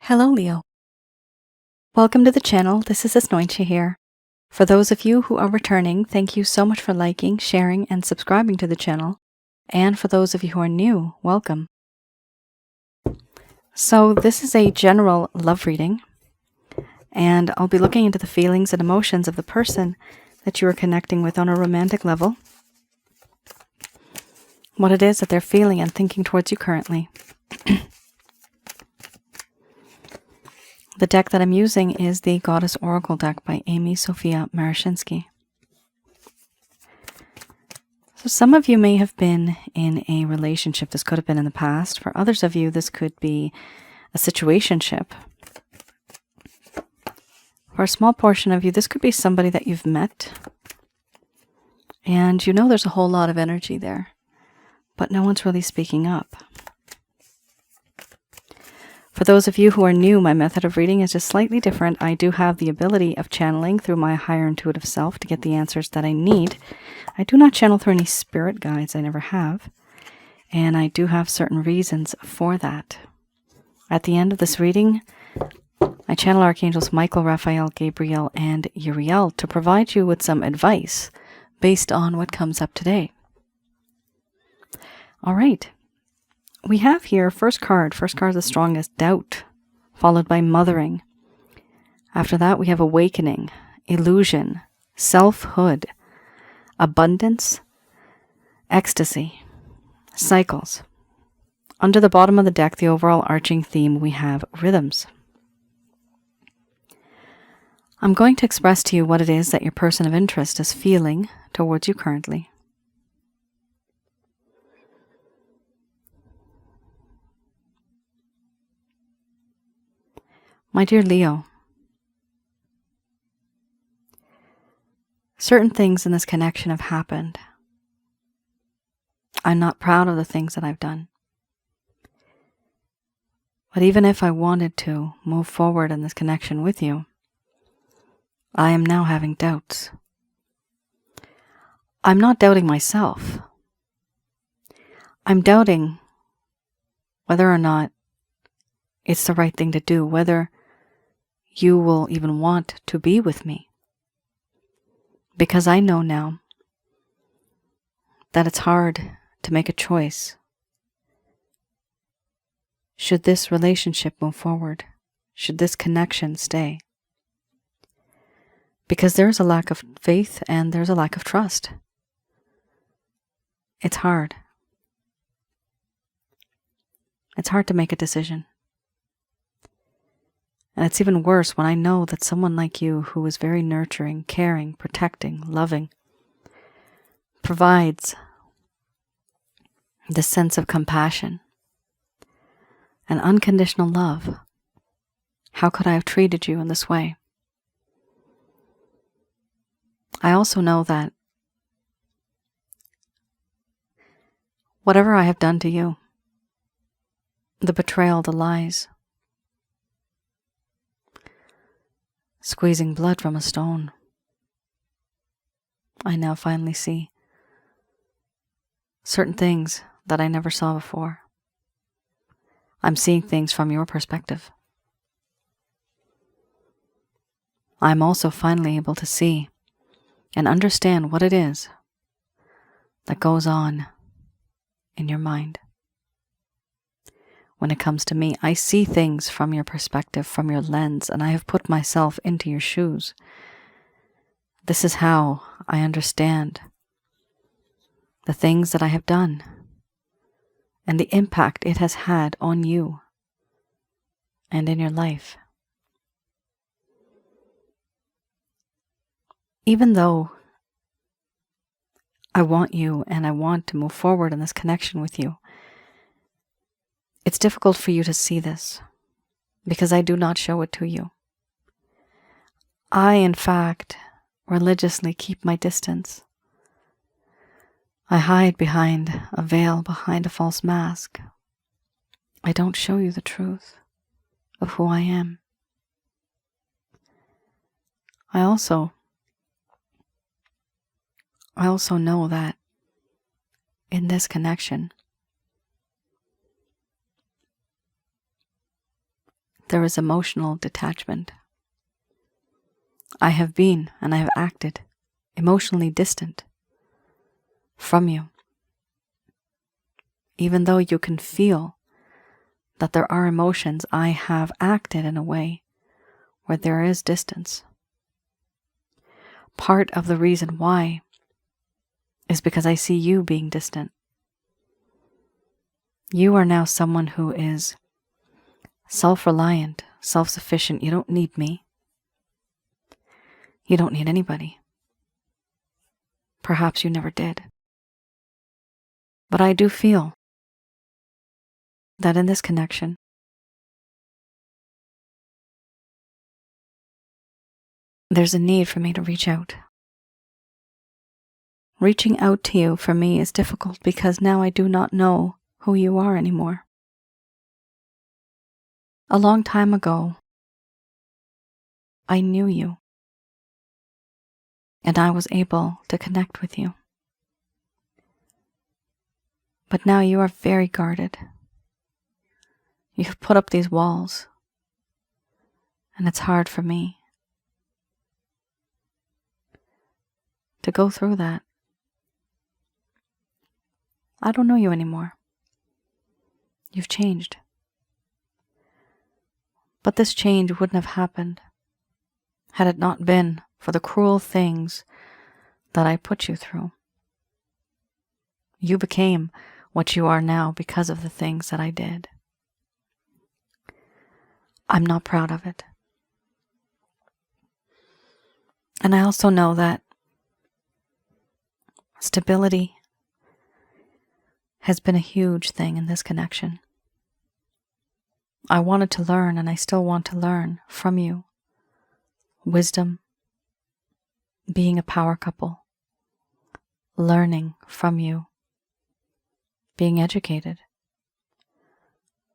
Hello, Leo. Welcome to the channel. This is Asnointia here. For those of you who are returning, thank you so much for liking, sharing, and subscribing to the channel. And for those of you who are new, welcome. So this is a general love reading, and I'll be looking into the feelings and emotions of the person that you are connecting with on a romantic level, what it is that they're feeling and thinking towards you currently. The deck that I'm using is the Goddess Oracle deck by Amy Sophia Marashinsky. So some of you may have been in a relationship. This could have been in the past. For others of you, this could be a situationship. For a small portion of you, this could be somebody that you've met. And you know there's a whole lot of energy there, but no one's really speaking up. For those of you who are new, my method of reading is just slightly different. I do have the ability of channeling through my higher intuitive self to get the answers that I need. I do not channel through any spirit guides. I never have. And I do have certain reasons for that. At the end of this reading, I channel Archangels Michael, Raphael, Gabriel, and Uriel to provide you with some advice based on what comes up today. All right. We have here first card is the strongest, doubt, followed by mothering. After that, we have awakening, illusion, selfhood, abundance, ecstasy, cycles. Under the bottom of the deck, the overall arching theme, we have rhythms. I'm going to express to you what it is that your person of interest is feeling towards you currently. My dear Leo, certain things in this connection have happened. I'm not proud of the things that I've done. But even if I wanted to move forward in this connection with you, I am now having doubts. I'm not doubting myself. I'm doubting whether or not it's the right thing to do, whether you will even want to be with me. Because I know now that it's hard to make a choice. Should this relationship move forward? Should this connection stay? Because there's a lack of faith and there's a lack of trust. It's hard. It's hard to make a decision. And it's even worse when I know that someone like you, who is very nurturing, caring, protecting, loving, provides this sense of compassion and unconditional love. How could I have treated you in this way? I also know that whatever I have done to you, the betrayal, the lies, squeezing blood from a stone, I now finally see certain things that I never saw before. I'm seeing things from your perspective. I'm also finally able to see and understand what it is that goes on in your mind. When it comes to me, I see things from your perspective, from your lens, and I have put myself into your shoes. This is how I understand the things that I have done and the impact it has had on you and in your life. Even though I want you and I want to move forward in this connection with you, it's difficult for you to see this because I do not show it to you. I, in fact, religiously keep my distance. I hide behind a veil, behind a false mask. I don't show you the truth of who I am. I also know that in this connection, there is emotional detachment. I have been and I have acted emotionally distant from you, even though you can feel that there are emotions. I have acted in a way where there is distance. Part of the reason why is because I see you being distant. You are now someone who is self-reliant, self-sufficient. You don't need me. You don't need anybody. Perhaps you never did. But I do feel that in this connection, there's a need for me to reach out. Reaching out to you for me is difficult because now I do not know who you are anymore. A long time ago, I knew you, and I was able to connect with you. But now you are very guarded. You have put up these walls, and it's hard for me to go through that. I don't know you anymore. You've changed. But this change wouldn't have happened had it not been for the cruel things that I put you through. You became what you are now because of the things that I did. I'm not proud of it. And I also know that stability has been a huge thing in this connection. I wanted to learn, and I still want to learn from you. Wisdom, being a power couple, learning from you, being educated.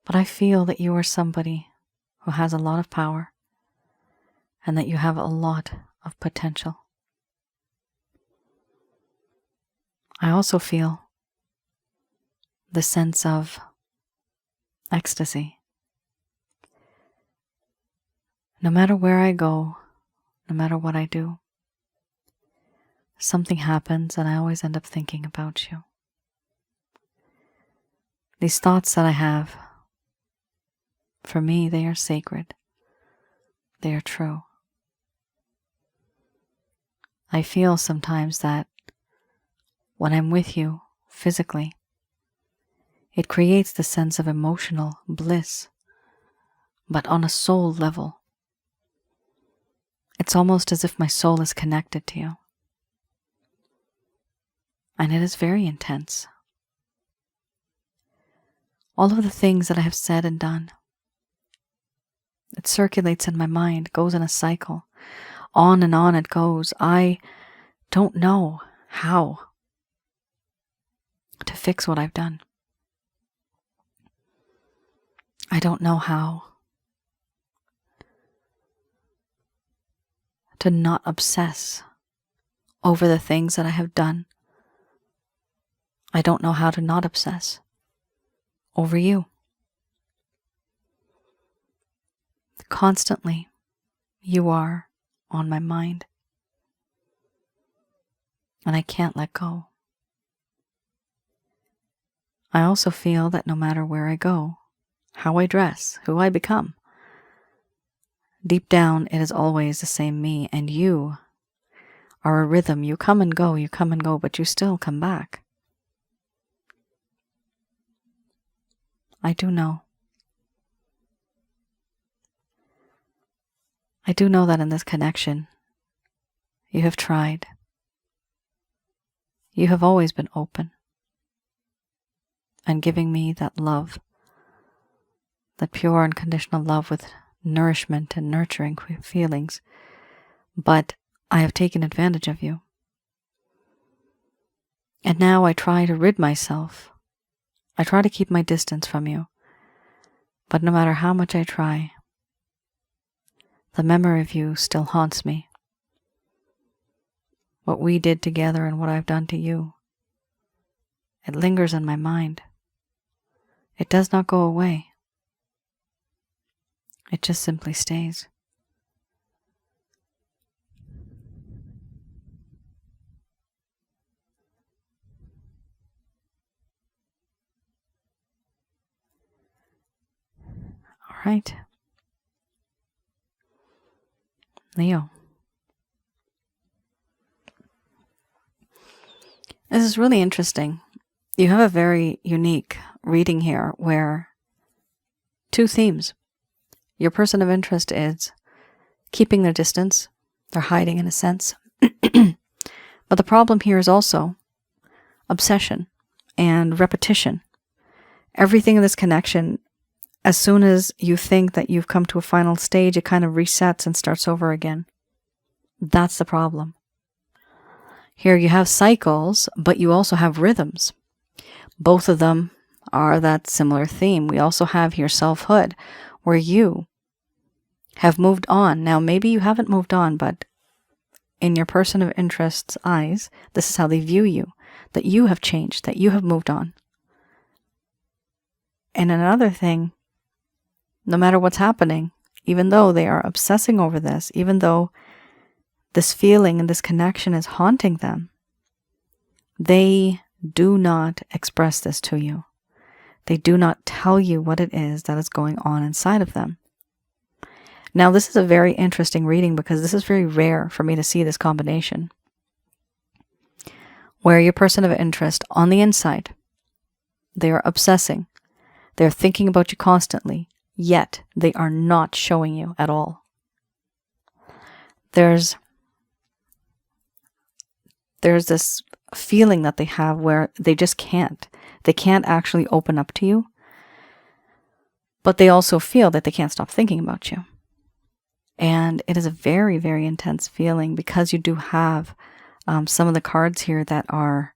But I feel that you are somebody who has a lot of power and that you have a lot of potential. I also feel the sense of ecstasy. No matter where I go, no matter what I do, something happens and I always end up thinking about you. These thoughts that I have, for me, they are sacred. They are true. I feel sometimes that when I'm with you physically, it creates the sense of emotional bliss, but on a soul level. It's almost as if my soul is connected to you. And it is very intense. All of the things that I have said and done, it circulates in my mind, goes in a cycle. On and on it goes. I don't know how to fix what I've done. I don't know how to not obsess over the things that I have done. I don't know how to not obsess over you. Constantly, you are on my mind, and I can't let go. I also feel that no matter where I go, how I dress, who I become, deep down it is always the same me, and you are a rhythm. You come and go, but you still come back. I do know. I do know that in this connection, you have tried. You have always been open and giving me that love, that pure unconditional love with nourishment and nurturing feelings. But I have taken advantage of you. And now I try to rid myself. I try to keep my distance from you. But no matter how much I try, the memory of you still haunts me. What we did together and what I've done to you, it lingers in my mind. It does not go away. It just simply stays. All right. Leo. This is really interesting. You have a very unique reading here where two themes. Your person of interest is keeping their distance. They're hiding in a sense. But the problem here is also obsession and repetition. Everything in this connection, as soon as you think that you've come to a final stage, it kind of resets and starts over again. That's the problem. Here you have cycles, but you also have rhythms. Both of them are that similar theme. We also have here selfhood, where you have moved on. Now, maybe you haven't moved on, but in your person of interest's eyes, this is how they view you, that you have changed, that you have moved on. And another thing, no matter what's happening, even though they are obsessing over this, even though this feeling and this connection is haunting them, they do not express this to you. They do not tell you what it is that is going on inside of them. Now, this is a very interesting reading because this is very rare for me to see this combination, where your person of interest on the inside, they are obsessing, they're thinking about you constantly, yet they are not showing you at all. There's this feeling that they have where they just can't. They can't actually open up to you, but they also feel that they can't stop thinking about you. And it is a very, very intense feeling because you do have some of the cards here that are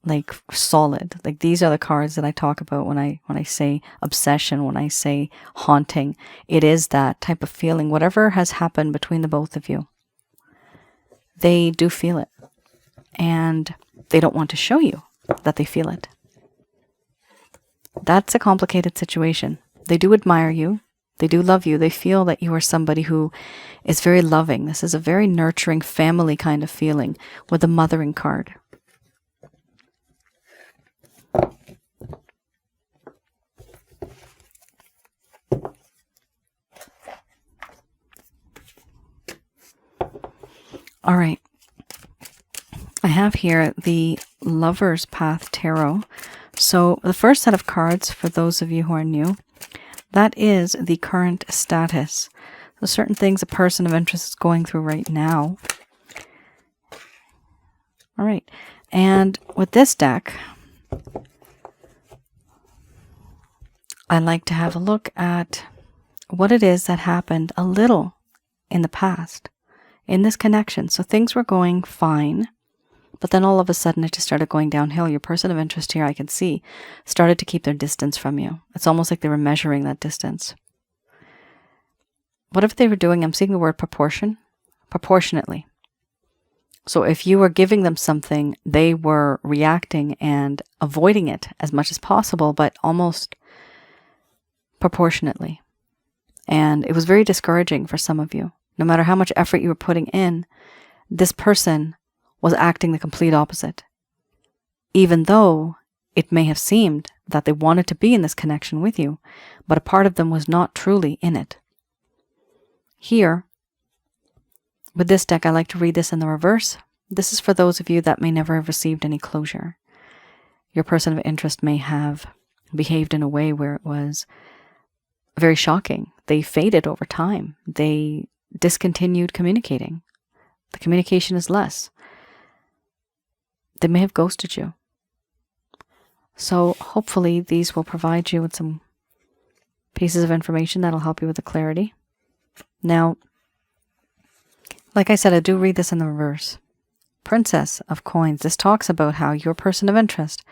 like solid. Like these are the cards that I talk about when I say obsession, when I say haunting. It is that type of feeling. Whatever has happened between the both of you, they do feel it. And they don't want to show you that they feel it. That's a complicated situation. They do admire you. They do love you. They feel that you are somebody who is very loving. This is a very nurturing family kind of feeling with the mothering card. All right. I have here the Lover's Path Tarot. So the first set of cards, for those of you who are new, that is the current status. So certain things a person of interest is going through right now. All right. And with this deck, I like to have a look at what it is that happened a little in the past in this connection. So things were going fine, but then all of a sudden it just started going downhill. Your person of interest here, I can see, started to keep their distance from you. It's almost like they were measuring that distance. Whatever they were doing, I'm seeing the word proportionately. So if you were giving them something, they were reacting and avoiding it as much as possible, but almost proportionately. And it was very discouraging for some of you. No matter how much effort you were putting in, this person was acting the complete opposite. Even though it may have seemed that they wanted to be in this connection with you, but a part of them was not truly in it. Here, with this deck, I like to read this in the reverse. This is for those of you that may never have received any closure. Your person of interest may have behaved in a way where it was very shocking. They faded over time. They discontinued communicating. The communication is less. They may have ghosted you. So hopefully these will provide you with some pieces of information that'll help you with the clarity. Now, like I said, I do read this in the reverse. Princess of Coins. This talks about how your person of interest,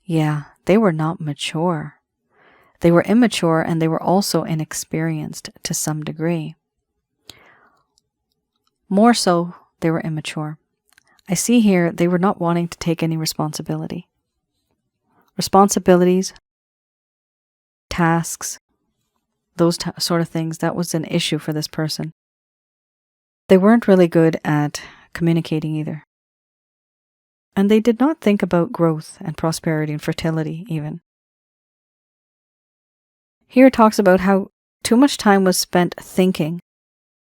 yeah, they were not mature. They were immature and they were also inexperienced to some degree. More so, they were immature. I see here they were not wanting to take any responsibility. Responsibilities, tasks, those sort of things, that was an issue for this person. They weren't really good at communicating either. And they did not think about growth and prosperity and fertility even. Here it talks about how too much time was spent thinking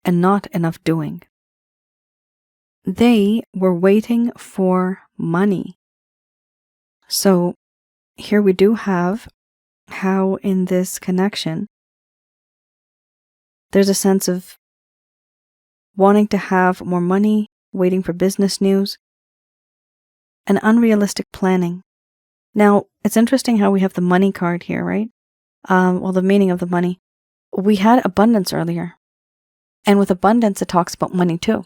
and not enough doing. They were waiting for money. So here we do have how in this connection, there's a sense of wanting to have more money, waiting for business news, and unrealistic planning. Now, it's interesting how we have the money card here, right? Well, the meaning of the money. We had abundance earlier. And with abundance, it talks about money too.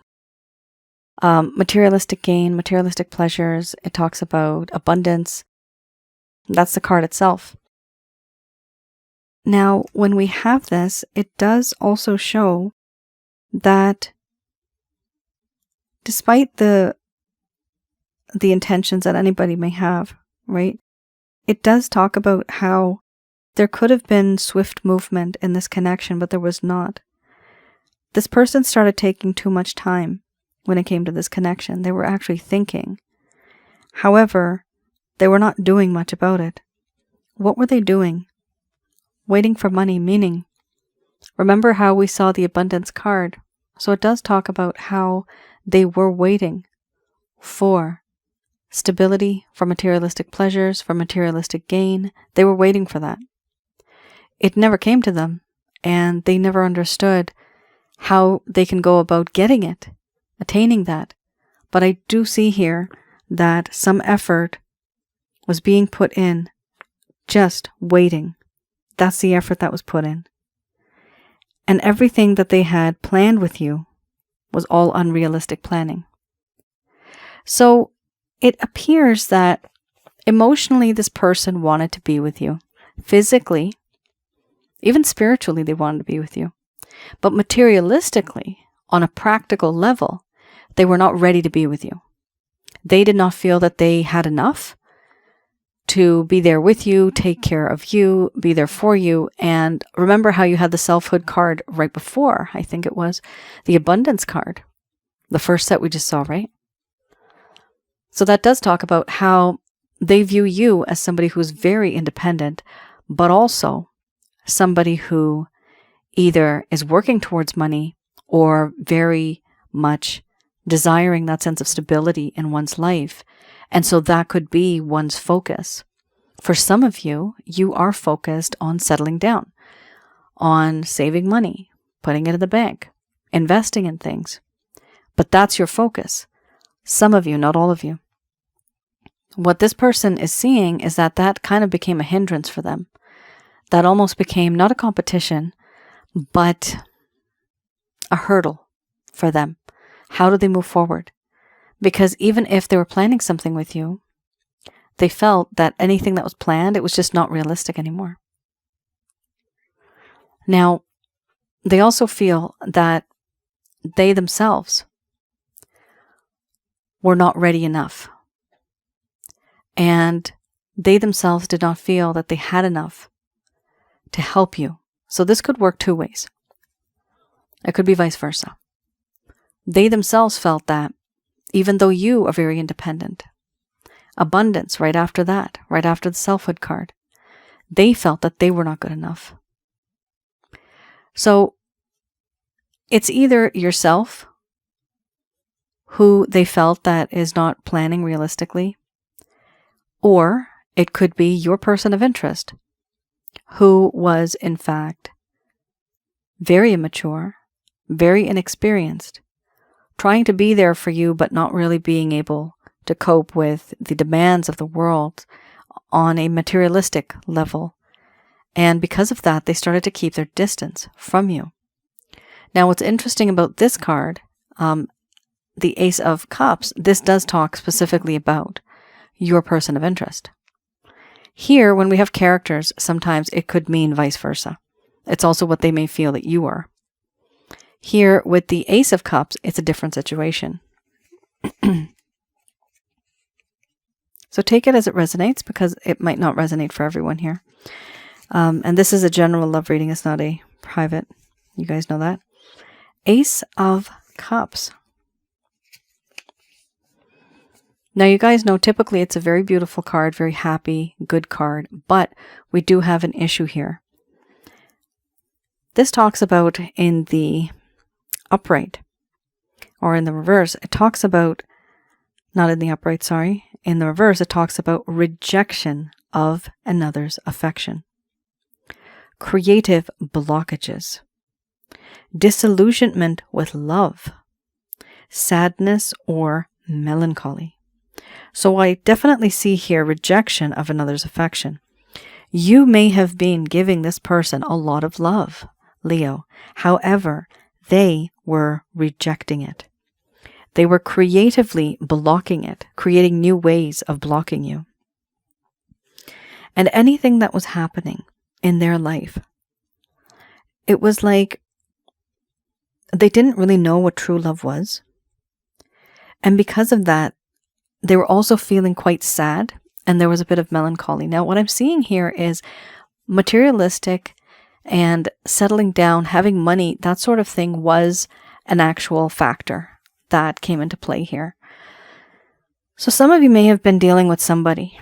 Materialistic gain, materialistic pleasures, it talks about abundance. That's the card itself. Now, when we have this, it does also show that despite the intentions that anybody may have, right? It does talk about how there could have been swift movement in this connection, but there was not. This person started taking too much time when it came to this connection. They were actually thinking. However, they were not doing much about it. What were they doing? Waiting for money, meaning, remember how we saw the abundance card? So it does talk about how they were waiting for stability, for materialistic pleasures, for materialistic gain. They were waiting for that. It never came to them, and they never understood how they can go about getting it, attaining that. But I do see here that some effort was being put in, just waiting. That's the effort that was put in. And everything that they had planned with you was all unrealistic planning. So it appears that emotionally this person wanted to be with you. Physically, even spiritually, they wanted to be with you. But materialistically, on a practical level, they were not ready to be with you. They did not feel that they had enough to be there with you, take care of you, be there for you. And remember how you had the selfhood card right before, I think it was the abundance card, the first set we just saw, right? So that does talk about how they view you as somebody who's very independent, but also somebody who either is working towards money or very much desiring that sense of stability in one's life. And so that could be one's focus. For some of you, you are focused on settling down, on saving money, putting it in the bank, investing in things. But that's your focus. Some of you, not all of you. What this person is seeing is that that kind of became a hindrance for them. That almost became not a competition, but a hurdle for them. How do they move forward? Because even if they were planning something with you, they felt that anything that was planned, it was just not realistic anymore. Now, they also feel that they themselves were not ready enough. And they themselves did not feel that they had enough to help you. So this could work two ways. It could be vice versa. They themselves felt that even though you are very independent, abundance right after that, right after the selfhood card, they felt that they were not good enough. So it's either yourself who they felt that is not planning realistically, or it could be your person of interest who was in fact very immature, very inexperienced, trying to be there for you but not really being able to cope with the demands of the world on a materialistic level. And because of that, they started to keep their distance from you. Now, what's interesting about this card, the Ace of Cups, this does talk specifically about your person of interest. Here, when we have characters, sometimes it could mean vice versa. It's also what they may feel that you are. Here, with the Ace of Cups, it's a different situation. So take it as it resonates, because it might not resonate for everyone here. And this is a general love reading. It's not a private. You guys know that. Ace of Cups. Now, you guys know typically it's a very beautiful card, very happy, good card, but we do have an issue here. This talks about in the upright, or in the reverse, it talks about, not in the upright, sorry, in the reverse, it talks about rejection of another's affection, creative blockages, disillusionment with love, sadness, or melancholy. So I definitely see here rejection of another's affection. You may have been giving this person a lot of love, Leo. However, they were rejecting it. They were creatively blocking it, creating new ways of blocking you. And anything that was happening in their life, it was like they didn't really know what true love was. And because of that, they were also feeling quite sad, and there was a bit of melancholy. Now, what I'm seeing here is materialistic and settling down, having money, that sort of thing was an actual factor that came into play here. So some of you may have been dealing with somebody,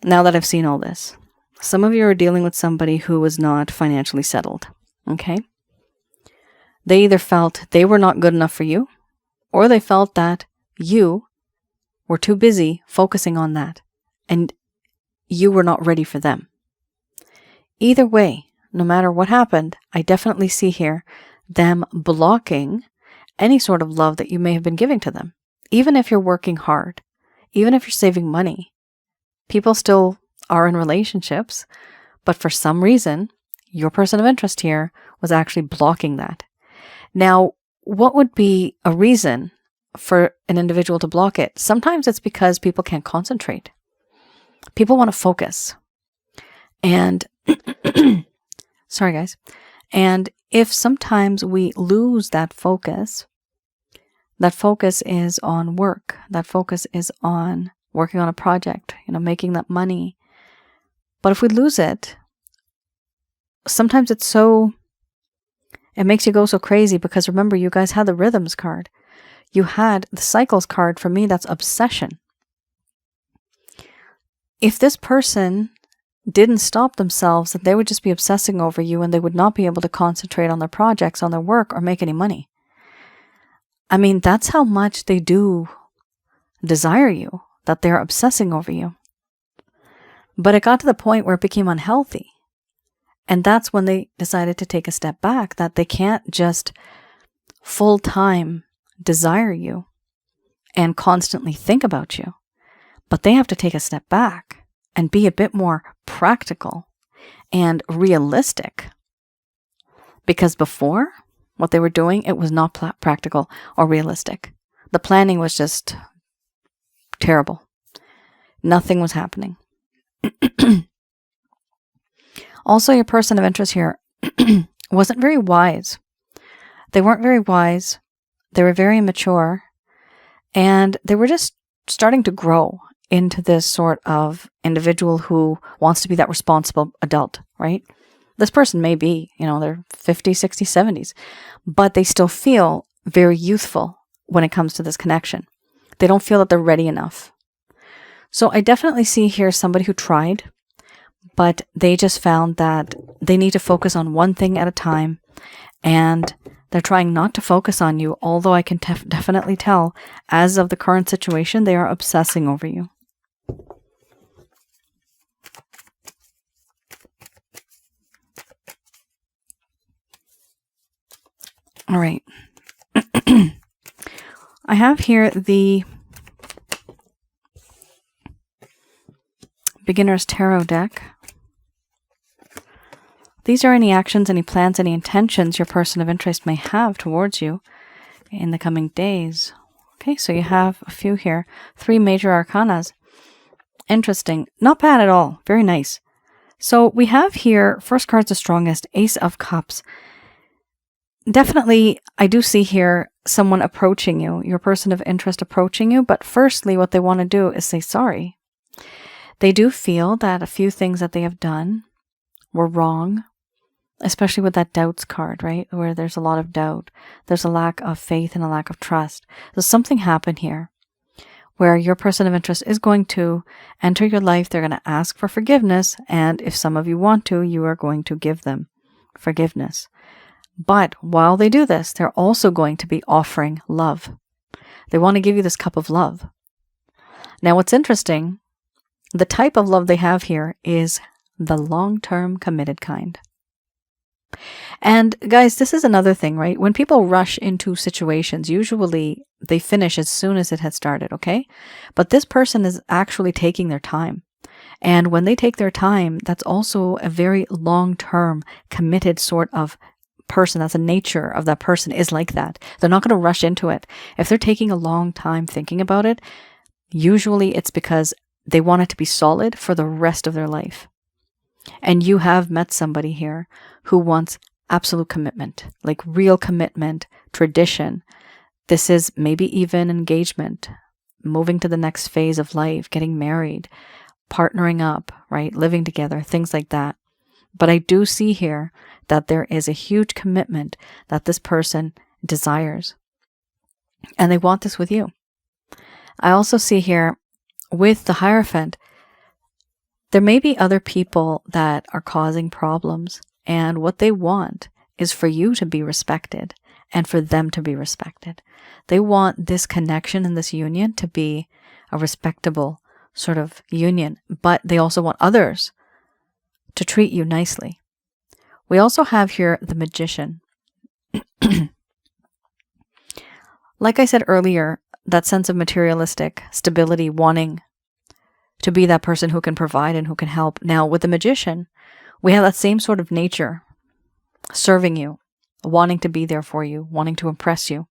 now that I've seen all this. Some of you are dealing with somebody who was not financially settled, okay? They either felt they were not good enough for you, or they felt that you were too busy focusing on that, and you were not ready for them. Either way, no matter what happened, I definitely see here them blocking any sort of love that you may have been giving to them. Even if you're working hard, even if you're saving money, people still are in relationships, but for some reason, your person of interest here was actually blocking that. Now, what would be a reason for an individual to block it? Sometimes it's because people can't concentrate. People want to focus. And, sorry guys. And if sometimes we lose that focus is on work. That focus is on working on a project, making that money. But if we lose it, sometimes it makes you go so crazy, because remember, you guys had the rhythms card. You had the cycles card. For me, that's obsession. If this person didn't stop themselves, then they would just be obsessing over you, and they would not be able to concentrate on their projects, on their work, or make any money. I mean, that's how much they do desire you, that they're obsessing over you. But it got to the point where it became unhealthy. And that's when they decided to take a step back, that they can't just full-time desire you and constantly think about you, but they have to take a step back and be a bit more practical and realistic. Because before, what they were doing, it was not practical or realistic. The planning was just terrible. Nothing was happening. Also, your person of interest here wasn't very wise. They weren't very wise. They were very immature, and they were just starting to grow into this sort of individual who wants to be that responsible adult, right? This person may be, they're 50s, 60s, 70s, but they still feel very youthful when it comes to this connection. They don't feel that they're ready enough. So I definitely see here somebody who tried, but they just found that they need to focus on one thing at a time, and they're trying not to focus on you, although I can definitely tell, as of the current situation, they are obsessing over you. All right. I have here the Beginner's Tarot deck. These are any actions, any plans, any intentions your person of interest may have towards you in the coming days. Okay, so you have a few here. 3 major arcanas. Interesting. Not bad at all. Very nice. So we have here, first card's the strongest, Ace of Cups. Definitely, I do see here someone approaching you, your person of interest approaching you, but firstly, what they want to do is say sorry. They do feel that a few things that they have done were wrong, especially with that doubts card, right? Where there's a lot of doubt. There's a lack of faith and a lack of trust. So something happened here where your person of interest is going to enter your life. They're going to ask for forgiveness. And if some of you want to, you are going to give them forgiveness. But while they do this, they're also going to be offering love. They want to give you this cup of love. Now, what's interesting, the type of love they have here is the long-term committed kind. And guys, this is another thing, right? When people rush into situations, usually they finish as soon as it has started, okay? But this person is actually taking their time. And when they take their time, that's also a very long-term committed sort of person. That's the nature of that person, is like that. They're not going to rush into it. If they're taking a long time thinking about it, usually it's because they want it to be solid for the rest of their life. And you have met somebody here who wants absolute commitment, like real commitment, tradition. This is maybe even engagement, moving to the next phase of life, getting married, partnering up, right? Living together, things like that. But I do see here that there is a huge commitment that this person desires. And they want this with you. I also see here with the Hierophant, there may be other people that are causing problems, and what they want is for you to be respected and for them to be respected. They want this connection and this union to be a respectable sort of union, but they also want others to treat you nicely. We also have here the Magician. Like I said earlier, that sense of materialistic stability, wanting to be that person who can provide and who can help. Now, with the Magician, we have that same sort of nature, serving you, wanting to be there for you, wanting to impress you.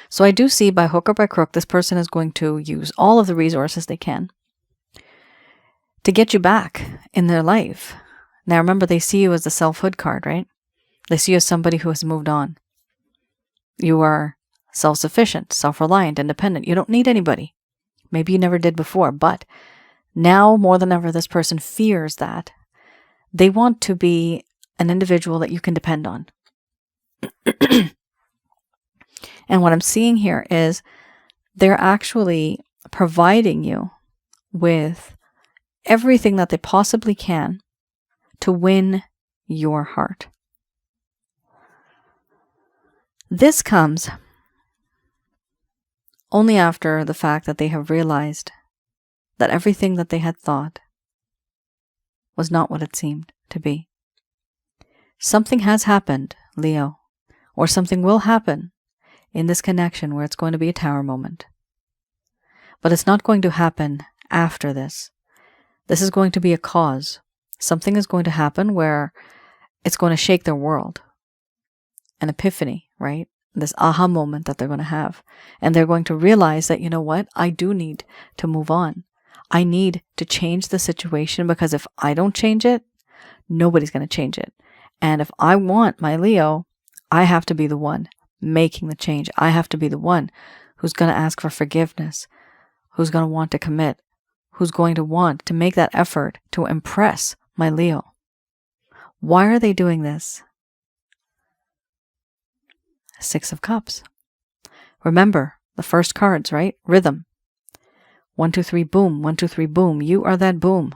So I do see by hook or by crook, this person is going to use all of the resources they can to get you back in their life. Now, remember, they see you as the selfhood card, right? They see you as somebody who has moved on. You are self-sufficient, self-reliant, independent. You don't need anybody. Maybe you never did before, but now more than ever, this person fears that. They want to be an individual that you can depend on. And what I'm seeing here is they're actually providing you with everything that they possibly can to win your heart. This comes only after the fact that they have realized that everything that they had thought was not what it seemed to be. Something has happened, Leo, or something will happen in this connection where it's going to be a tower moment. But it's not going to happen after this. This is going to be a cause. Something is going to happen where it's going to shake their world. An epiphany, right? This aha moment that they're going to have. And they're going to realize that, you know what? I do need to move on. I need to change the situation, because if I don't change it, nobody's going to change it. And if I want my Leo, I have to be the one making the change. I have to be the one who's going to ask for forgiveness, who's going to want to commit, who's going to want to make that effort to impress my Leo. Why are they doing this? Six of Cups. Remember, the first cards, right? Rhythm. 1, 2, 3, boom. 1, 2, 3, boom. You are that boom.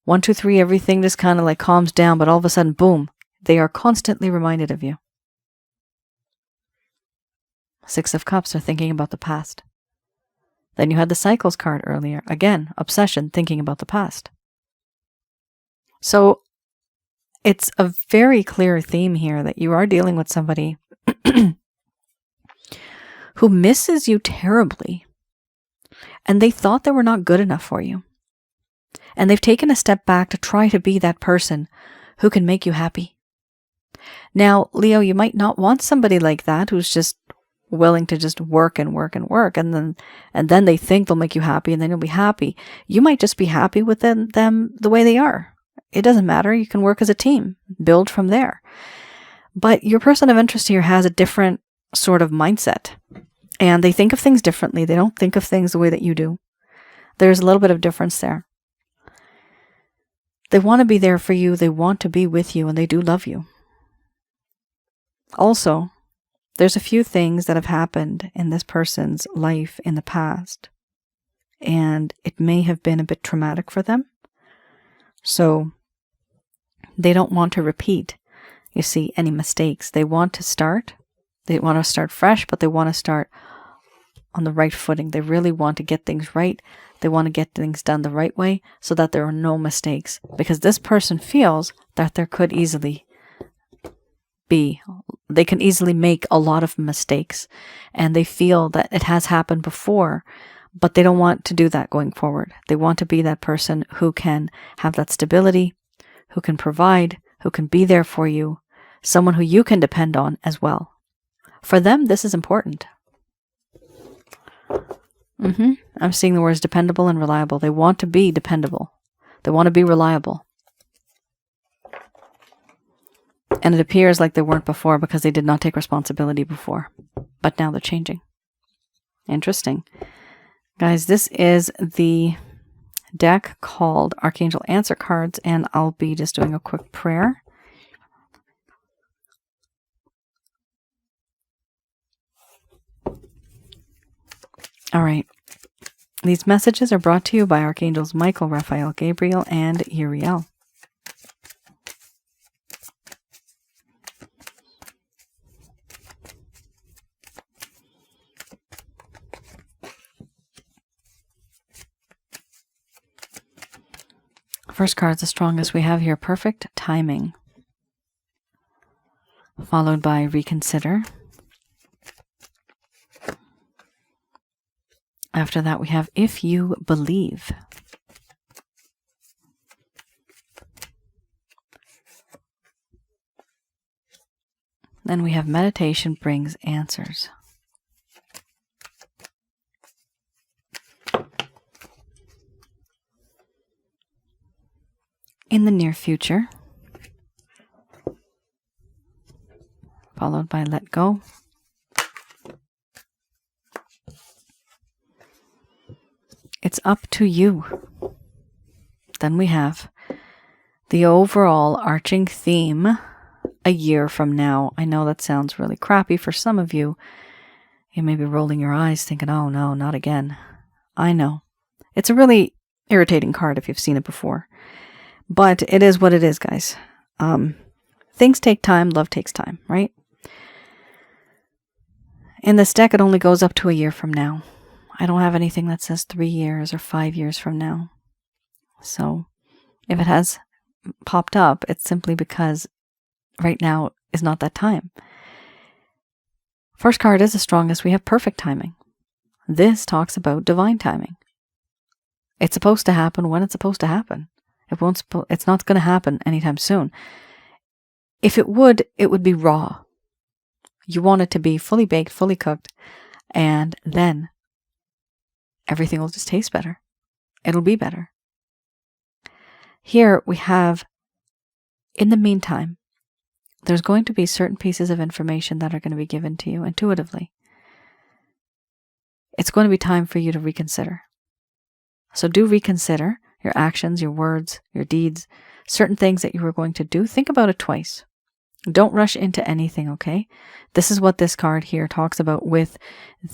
1, 2, 3, everything just kind of like calms down, but all of a sudden, boom. They are constantly reminded of you. Six of Cups are thinking about the past. Then you had the Cycles card earlier. Again, obsession, thinking about the past. So it's a very clear theme here that you are dealing with somebody who misses you terribly. And they thought they were not good enough for you. And they've taken a step back to try to be that person who can make you happy. Now, Leo, you might not want somebody like that who's just willing to just work and work and work, and then they think they'll make you happy, and then you'll be happy. You might just be happy with them the way they are. It doesn't matter. You can work as a team, build from there. But your person of interest here has a different sort of mindset, and they think of things differently. They don't think of things the way that you do. There's a little bit of difference there. They want to be there for you. They want to be with you, and they do love you. Also, there's a few things that have happened in this person's life in the past, and it may have been a bit traumatic for them. So they don't want to repeat, you see, any mistakes. They want to start fresh, but they want to start on the right footing. They really want to get things right. They want to get things done the right way so that there are no mistakes. Because this person feels that there could easily they can easily make a lot of mistakes. And they feel that it has happened before, but they don't want to do that going forward. They want to be that person who can have that stability, who can provide, who can be there for you, someone who you can depend on as well. For them, this is important. I'm seeing the words dependable and reliable. They want to be dependable. They want to be reliable. And it appears like they weren't before because they did not take responsibility before. But now they're changing. Interesting. Guys, this is the deck called Archangel Answer Cards, and I'll be just doing a quick prayer. All right. These messages are brought to you by Archangels Michael, Raphael, Gabriel, and Uriel. First card is the strongest we have here. Perfect timing. Followed by reconsider. After that, we have if you believe. Then we have meditation brings answers. In the near future. Followed by let go. It's up to you. Then we have the overall arching theme a year from now. I know that sounds really crappy for some of you. You may be rolling your eyes thinking, oh no, not again. I know. It's a really irritating card if you've seen it before. But it is what it is, guys. Things take time. Love takes time, right? In this deck, it only goes up to a year from now. I don't have anything that says 3 years or 5 years from now. So if it has popped up, it's simply because right now is not that time. First card is the strongest. We have perfect timing. This talks about divine timing. It's supposed to happen when it's supposed to happen. It's not going to happen anytime soon. If it would be raw. You want it to be fully baked, fully cooked, and then everything will just taste better. It'll be better. Here we have, in the meantime, there's going to be certain pieces of information that are going to be given to you intuitively. It's going to be time for you to reconsider. So do reconsider your actions, your words, your deeds, certain things that you were going to do. Think about it twice. Don't rush into anything, okay? This is what this card here talks about with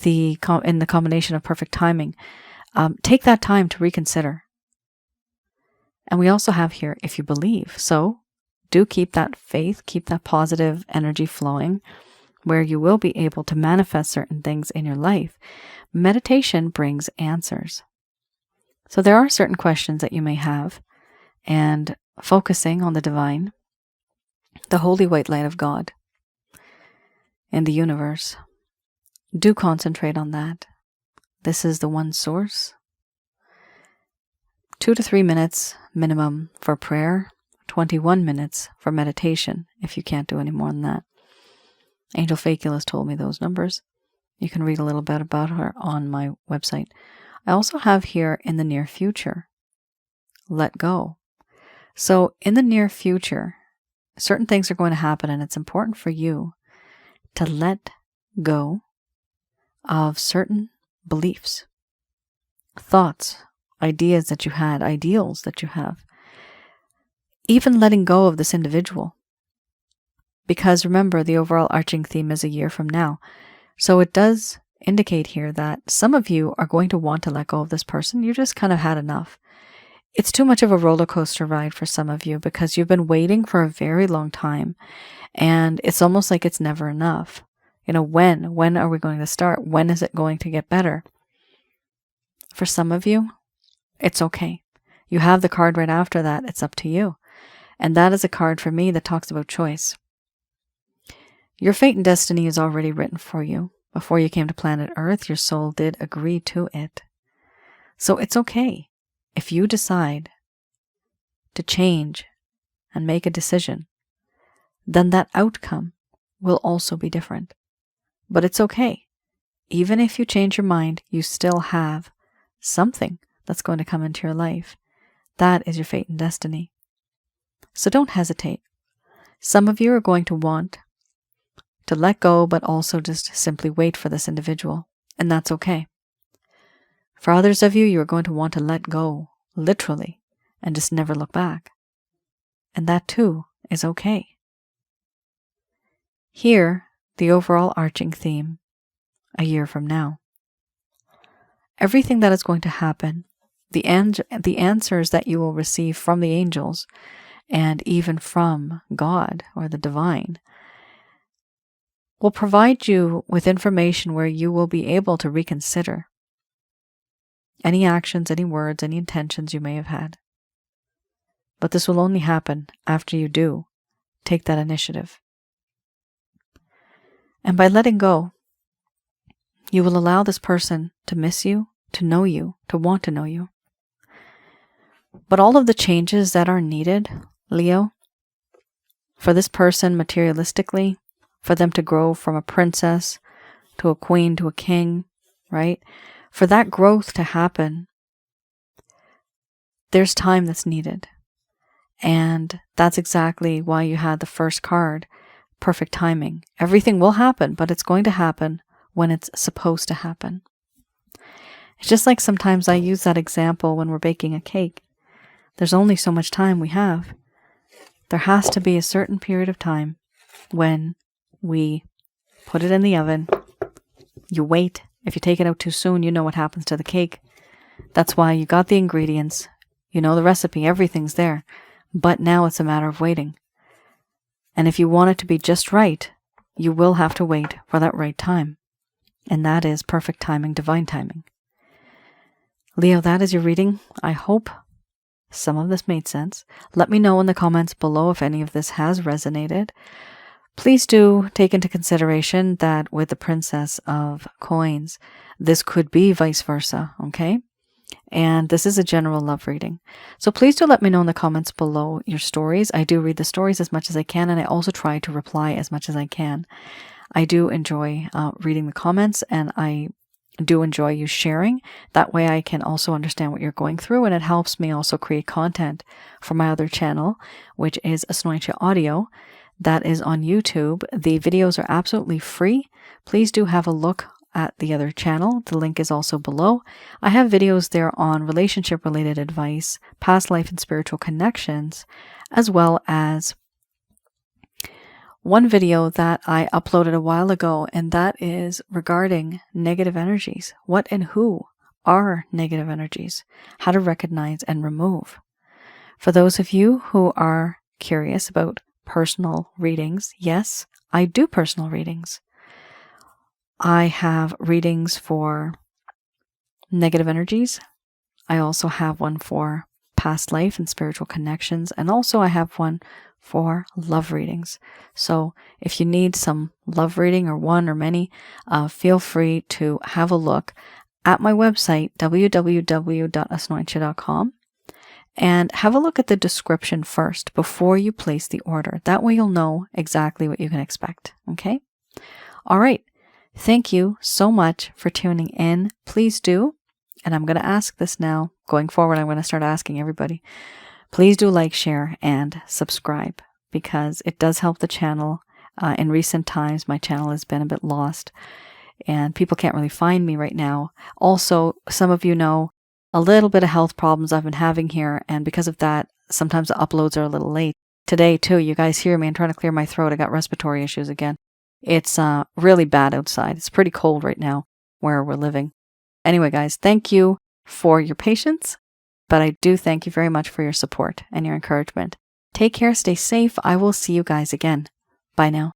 in the combination of perfect timing. Take that time to reconsider. And we also have here, if you believe. So do keep that faith, keep that positive energy flowing, where you will be able to manifest certain things in your life. Meditation brings answers. So there are certain questions that you may have, and focusing on the divine, the holy white light of God in the universe. Do concentrate on that. This is the one source. 2 to 3 minutes minimum for prayer, 21 minutes for meditation if you can't do any more than that. Angel Faculous told me those numbers. You can read a little bit about her on my website. I also have here in the near future, let go. So in the near future, certain things are going to happen, and it's important for you to let go of certain beliefs, thoughts, ideas that you had, ideals that you have. even letting go of this individual. Because remember, the overall arching theme is a year from now. So it does indicate here that some of you are going to want to let go of this person. You just kind of had enough. It's too much of a roller coaster ride for some of you because you've been waiting for a very long time, and it's almost like it's never enough. When are we going to start? When is it going to get better? For some of you, it's okay. You have the card right after that. It's up to you. And that is a card for me that talks about choice. Your fate and destiny is already written for you. Before you came to planet Earth, your soul did agree to it. So it's okay if you decide to change and make a decision, then that outcome will also be different. But it's okay. Even if you change your mind, you still have something that's going to come into your life. That is your fate and destiny. So don't hesitate. Some of you are going to want to let go, but also just simply wait for this individual, and that's okay. For others of you, you are going to want to let go, literally, and just never look back. And that too is okay. Here, the overall arching theme, a year from now. Everything that is going to happen, the answers that you will receive from the angels, and even from God or the divine, will provide you with information where you will be able to reconsider any actions, any words, any intentions you may have had. But this will only happen after you do take that initiative. And by letting go, you will allow this person to miss you, to know you, to want to know you. But all of the changes that are needed, Leo, for this person materialistically, for them to grow from a princess to a queen to a king, right? For that growth to happen, there's time that's needed. And that's exactly why you had the first card, perfect timing. Everything will happen, but it's going to happen when it's supposed to happen. It's just like sometimes I use that example when we're baking a cake. There's only so much time we have. There has to be a certain period of time when we put it in the oven. You wait. If you take it out too soon, you know what happens to the cake. That's why you got the ingredients. You know the recipe. Everything's there. But now it's a matter of waiting. And if you want it to be just right, you will have to wait for that right time. And that is perfect timing, divine timing. Leo, that is your reading. I hope some of this made sense. Let me know in the comments below if any of this has resonated. Please do take into consideration that with the Princess of Coins, this could be vice versa, okay? And this is a general love reading. So please do let me know in the comments below your stories. I do read the stories as much as I can, and I also try to reply as much as I can. I do enjoy reading the comments, and I do enjoy you sharing. That way I can also understand what you're going through, and it helps me also create content for my other channel, which is Asnointia Audio. That is on YouTube. The videos are absolutely free. Please do have a look at the other channel. The link is also below. I have videos there on relationship-related advice, past life and spiritual connections, as well as one video that I uploaded a while ago, and that is regarding negative energies. What and who are negative energies? How to recognize and remove. For those of you who are curious about personal readings, yes, I do personal readings. I have readings for negative energies. I also have one for past life and spiritual connections, and also I have one for love readings. So if you need some love reading or one or many, feel free to have a look at my website, www.asnointia.com. And have a look at the description first before you place the order. That way you'll know exactly what you can expect. Okay? All right. Thank you so much for tuning in. Please do, and I'm going to ask this now. Going forward, I'm going to start asking everybody. Please do like, share, and subscribe, because it does help the channel. In recent times, my channel has been a bit lost, and people can't really find me right now. Also, some of you know a little bit of health problems I've been having here, and because of that, sometimes the uploads are a little late. Today, too, you guys hear me. I'm trying to clear my throat. I got respiratory issues again. It's really bad outside. It's pretty cold right now where we're living. Anyway, guys, thank you for your patience, but I do thank you very much for your support and your encouragement. Take care, stay safe. I will see you guys again. Bye now.